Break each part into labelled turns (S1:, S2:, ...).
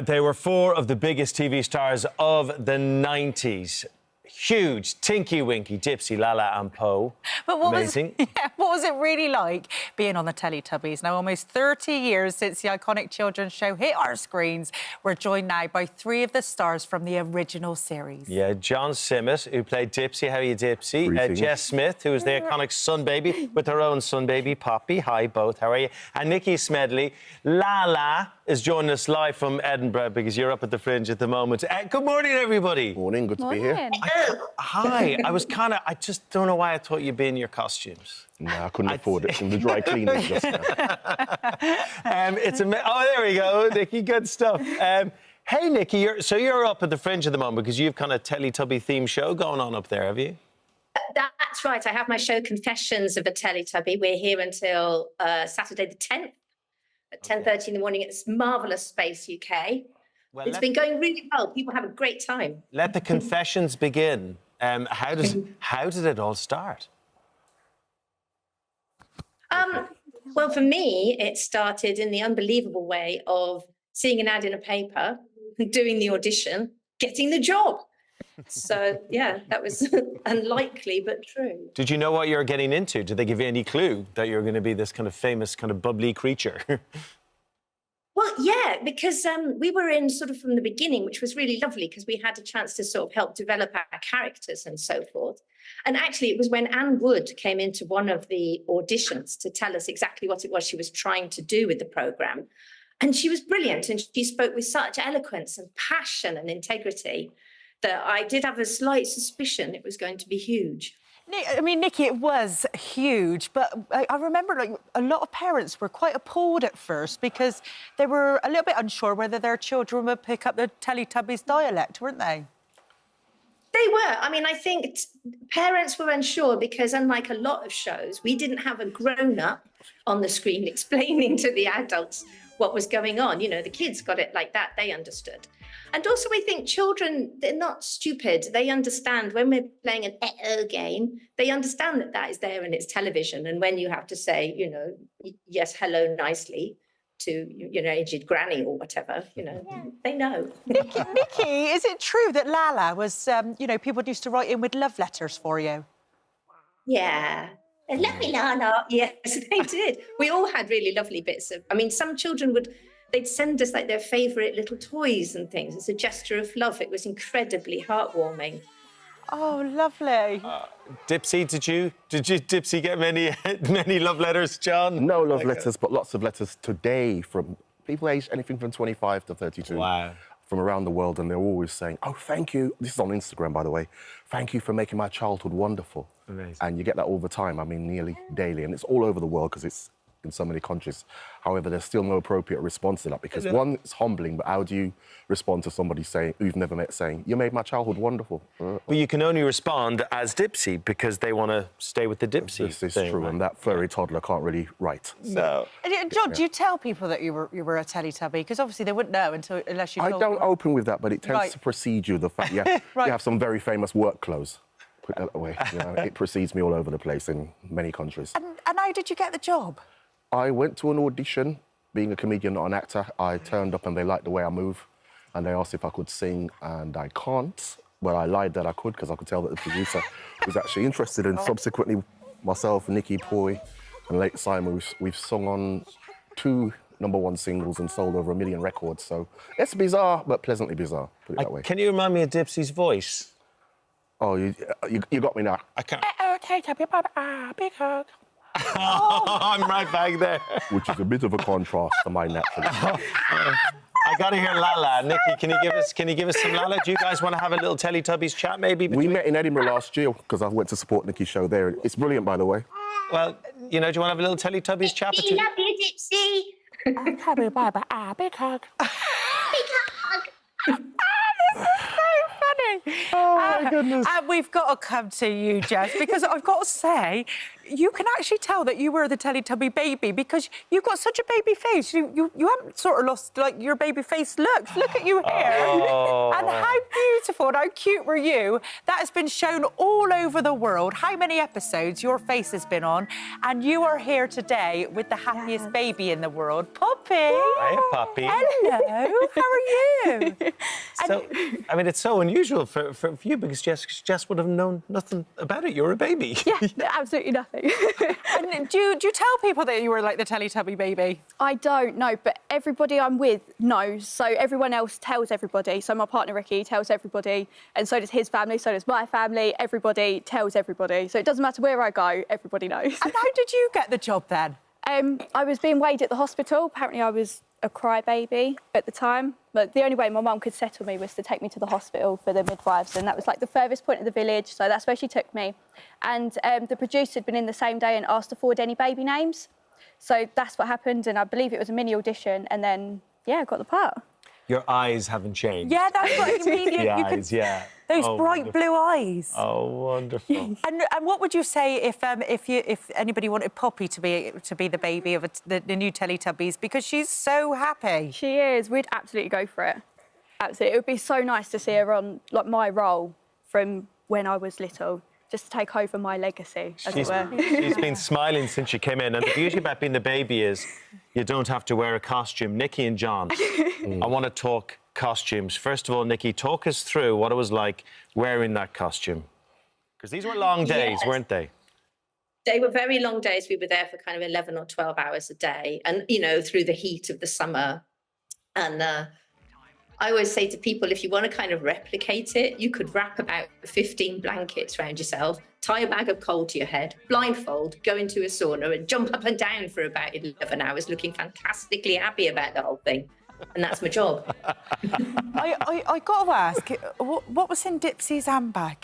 S1: they were four of the biggest TV stars of the 90s. Huge. Tinky Winky, Dipsy, Laa-Laa and Poe.
S2: But what
S1: Amazing.
S2: What was it really like being on the Teletubbies? Now, almost 30 years since the iconic children's show hit our screens, we're joined now by three of the stars from the original series.
S1: Yeah, John Simmit, who played Dipsy. How are you, Dipsy? Jess Smith, who was the iconic Sun Baby, with her own Sun Baby, Poppy. Hi, both. How are you? And Nikky Smedley. Laa-Laa is joining us live from Edinburgh because you're up at the Fringe at the moment. Good morning, everybody.
S3: Morning, good to be here.
S1: Hi. I just don't know why I thought you'd be in your costumes.
S3: No, I couldn't afford it from the dry cleaners just now.
S1: Oh, there we go, Nikky, good stuff. Hey, Nikky, so you're up at the Fringe at the moment because you've kind of Teletubby-themed show going on up there, have you?
S4: That's right. I have my show Confessions of a Teletubby. We're here until Saturday the 10th at 10:30 in the morning. It's marvellous space, UK. Well, it's been going really well. People have a great time.
S1: Let the confessions begin. How did it all start?
S4: Well, for me, it started in the unbelievable way of seeing an ad in a paper, doing the audition, getting the job. So, yeah, that was unlikely, but true.
S1: Did you know what you were getting into? Did they give you any clue that you were going to be this kind of famous, kind of bubbly creature?
S4: Well, yeah, because we were in sort of from the beginning, which was really lovely because we had a chance to sort of help develop our characters and so forth. And actually, it was when Anne Wood came into one of the auditions to tell us exactly what it was she was trying to do with the programme. And she was brilliant, and she spoke with such eloquence and passion and integrity that I did have a slight suspicion it was going to be huge.
S2: I mean, Nikky, it was huge, but I remember like a lot of parents were quite appalled at first because they were a little bit unsure whether their children would pick up the Teletubbies dialect, weren't they?
S4: They were. I mean, I think parents were unsure because unlike a lot of shows, we didn't have a grown-up on the screen explaining to the adults what was going on. You know, the kids got it like that. They understood. And also, I think children, they're not stupid. They understand when we're playing an game, they understand that that is there and it's television. And when you have to say, you know, yes, hello, nicely to, you know, aged granny or whatever, you know, they know.
S2: Nikky, is it true that Laa-Laa was, you know, people used to write in with love letters for you?
S4: Yeah. Lovely Laa-Laa. Yes, they did. We all had really lovely bits of, I mean, some children they'd send us like their favourite little toys and things. It's a gesture of love. It was incredibly heartwarming.
S2: Oh, lovely.
S1: Dipsy, did you Dipsy get many love letters, John?
S3: No love letters, but lots of letters today from people aged anything from 25 to 32.
S1: Wow.
S3: From around the world, and they're always saying, oh, thank you. This is on Instagram, by the way. Thank you for making my childhood wonderful.
S1: Amazing.
S3: And you get that all the time, I mean, nearly daily. And it's all over the world because it's in so many countries. However, there's still no appropriate response to that because, one, it's humbling, but how do you respond to somebody saying, who you've never met, saying, you made my childhood wonderful?
S1: Well, you can only respond as Dipsy because they want to stay with the Dipsy
S3: This is
S1: thing,
S3: true,
S1: right?
S3: and that furry toddler can't really write. So.
S1: No.
S2: John, do you tell people that you were a Teletubby? Because obviously they wouldn't know unless you told
S3: I don't
S2: them.
S3: open with that, but it tends to precede you. The fact you have some very famous work clothes. Put that away. You know, it precedes me all over the place in many countries.
S2: And how did you get the job?
S3: I went to an audition, being a comedian, not an actor. I turned up and they liked the way I move, and they asked if I could sing, and I can't. But I lied that I could because I could tell that the producer was actually interested. And subsequently, myself, Nikky, Poi, and late Simon, we've sung on 2 #1 singles and sold over 1 million records. So it's bizarre, but pleasantly bizarre. Put it that way.
S1: Can you remind me of Dipsy's voice?
S3: Oh, you got me now.
S1: I can't.
S2: Big hug.
S1: I'm right back there.
S3: Which is a bit of a contrast to my natural.
S1: I got to hear Laa-Laa. Nikky, can you give us some Laa-Laa? Do you guys want to have a little Teletubbies chat, maybe?
S3: We met in Edinburgh last year because I went to support Nikky's show there. It's brilliant, by the way.
S1: Well, you know, do you want to have a little Teletubbies chat?
S4: We love you, Dipsy.
S2: Big hug. Big hug.
S1: Oh, my goodness.
S2: And we've got to come to you, Jess, because I've got to say, you can actually tell that you were the Teletubby baby because you've got such a baby face. You haven't sort of lost, like, your baby face looks. Look at you here.
S1: Oh.
S2: And how beautiful and how cute were you? That has been shown all over the world. How many episodes your face has been on. And you are here today with the happiest baby in the world, Poppy.
S1: Hi, Poppy.
S2: Hello, how are you?
S1: So, I mean, it's so unusual for you because Jess would have known nothing about it. You're a baby.
S5: Yeah, absolutely nothing.
S2: And do you tell people that you were like the Teletubby baby?
S5: I don't know, but everybody I'm with knows. So everyone else tells everybody. So my partner Ricky tells everybody, and so does his family, so does my family. Everybody tells everybody. So it doesn't matter where I go, everybody knows.
S2: And how did you get the job then?
S5: I was being weighed at the hospital. Apparently I was a crybaby at the time. But the only way my mum could settle me was to take me to the hospital for the midwives, and that was like the furthest point of the village, so that's where she took me. And the producer had been in the same day and asked to forward any baby names. So that's what happened, and I believe it was a mini audition, and then, yeah, I got the part.
S1: Your eyes haven't changed.
S2: Yeah, that's what I mean.
S1: The eyes, yeah.
S2: Those bright
S1: wonderful.
S2: blue eyes.
S1: Oh, wonderful.
S2: And what would you say if anybody wanted Poppy to be the baby of the new Teletubbies, because she's so happy?
S5: She is. We'd absolutely go for it. Absolutely. It would be so nice to see her on, like, my role from when I was little, just to take over my legacy, as it were.
S1: She's been smiling since she came in, and the beauty about being the baby is you don't have to wear a costume. Nikky and John, I want to talk costumes. First of all, Nikky, talk us through what it was like wearing that costume. Because these were long days, weren't they?
S4: They were very long days. We were there for kind of 11 or 12 hours a day, and, you know, through the heat of the summer. And I always say to people, if you want to kind of replicate it, you could wrap about 15 blankets around yourself, tie a bag of coal to your head, blindfold, go into a sauna and jump up and down for about 11 hours, looking fantastically happy about the whole thing. And that's my job.
S2: I got to ask, what was in Dipsy's handbag?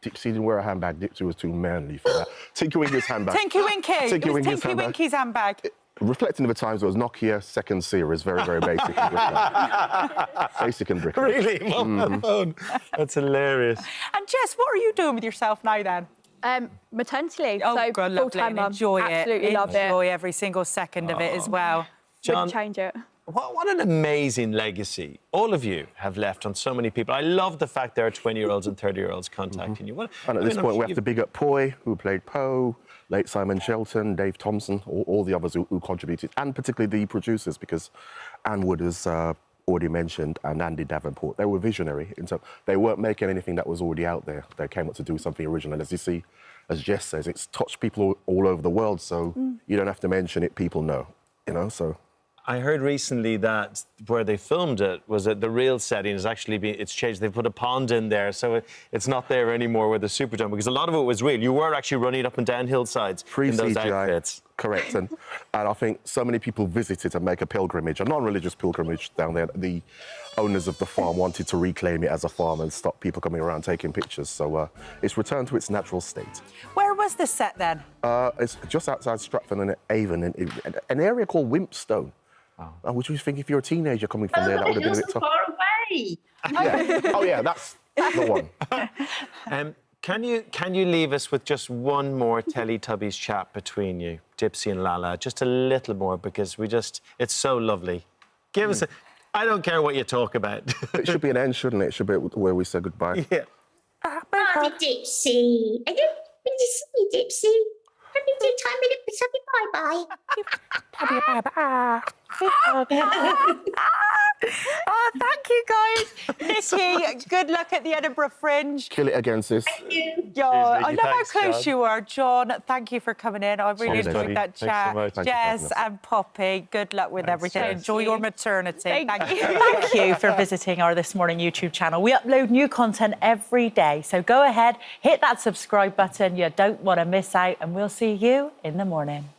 S3: Dipsy didn't wear a handbag. Dipsy was too manly for that. Tinky Winky's handbag.
S2: Tinky Winky.
S3: Tinky
S2: It was
S3: Winky's
S2: Tinky
S3: handbag.
S2: Winky's handbag.
S3: Reflecting of the times, it was Nokia second series, very, very basic and brick. Basic and brick.
S1: Really? Mum, phone. That's hilarious.
S2: And Jess, what are you doing with yourself now then?
S5: Maternity leave,
S2: Oh,
S5: so
S2: God, lovely.
S5: full-time mum.
S2: Enjoy it.
S5: Absolutely love it.
S2: Enjoy every single second of it as well.
S1: John,
S5: Wouldn't change it.
S1: what an amazing legacy all of you have left on so many people. I love the fact there are 20-year-olds and 30-year-olds contacting you.
S3: And at this point, we have to big up Poi, who played Poe, late Simon Shelton, Dave Thompson, all the others who contributed, and particularly the producers, because Anne Wood has already mentioned, and Andy Davenport. They were visionary. They weren't making anything that was already out there. They came up to do something original. As you see, as Jess says, it's touched people all over the world, so you don't have to mention it, people know, you know, so...
S1: I heard recently that where they filmed it was that the real setting is actually it's changed. They put a pond in there, so it's not there anymore where the Superdome, because a lot of it was real. You were actually running up and down hillsides in those outfits.
S3: Correct, and I think so many people visited to make a pilgrimage, a non-religious pilgrimage down there. The owners of the farm wanted to reclaim it as a farm and stop people coming around taking pictures, so it's returned to its natural state.
S2: Where was this set then?
S3: It's just outside Stratford-on-Avon, in an area called Wimpstone. Oh. Which you think if you're a teenager coming from there, that would have been a bit tough.
S4: Far away.
S3: Yeah. Oh yeah, that's the one.
S1: Can you leave us with just one more Teletubbies chat between you, Dipsy and Laa-Laa? Just a little more, because it's so lovely. Give us I don't care what you talk about.
S3: It should be an end, shouldn't it? It should be where we say goodbye.
S1: Yeah.
S4: Bye, Dipsy. I don't want to see you, Dipsy. Happy tea time with it. Bye-bye.
S2: Bye-bye. Oh, thank you, guys. Nikky, good luck at the Edinburgh Fringe.
S3: Kill it again, sis.
S4: Thank you.
S2: Yeah, I love
S1: Thanks,
S2: how close
S1: John.
S2: you are. John, thank you for coming in. I really
S3: Cheers,
S2: enjoyed
S3: buddy.
S2: that
S1: Thanks so
S2: chat.
S1: much.
S3: Thank you for having
S2: Jess
S3: us.
S2: and Poppy, good luck with everything.
S1: Jess.
S2: Enjoy your maternity.
S5: Thank you.
S2: Thank you for visiting our This Morning YouTube channel. We upload new content every day, so go ahead, hit that subscribe button. You don't want to miss out, and we'll see you in the morning.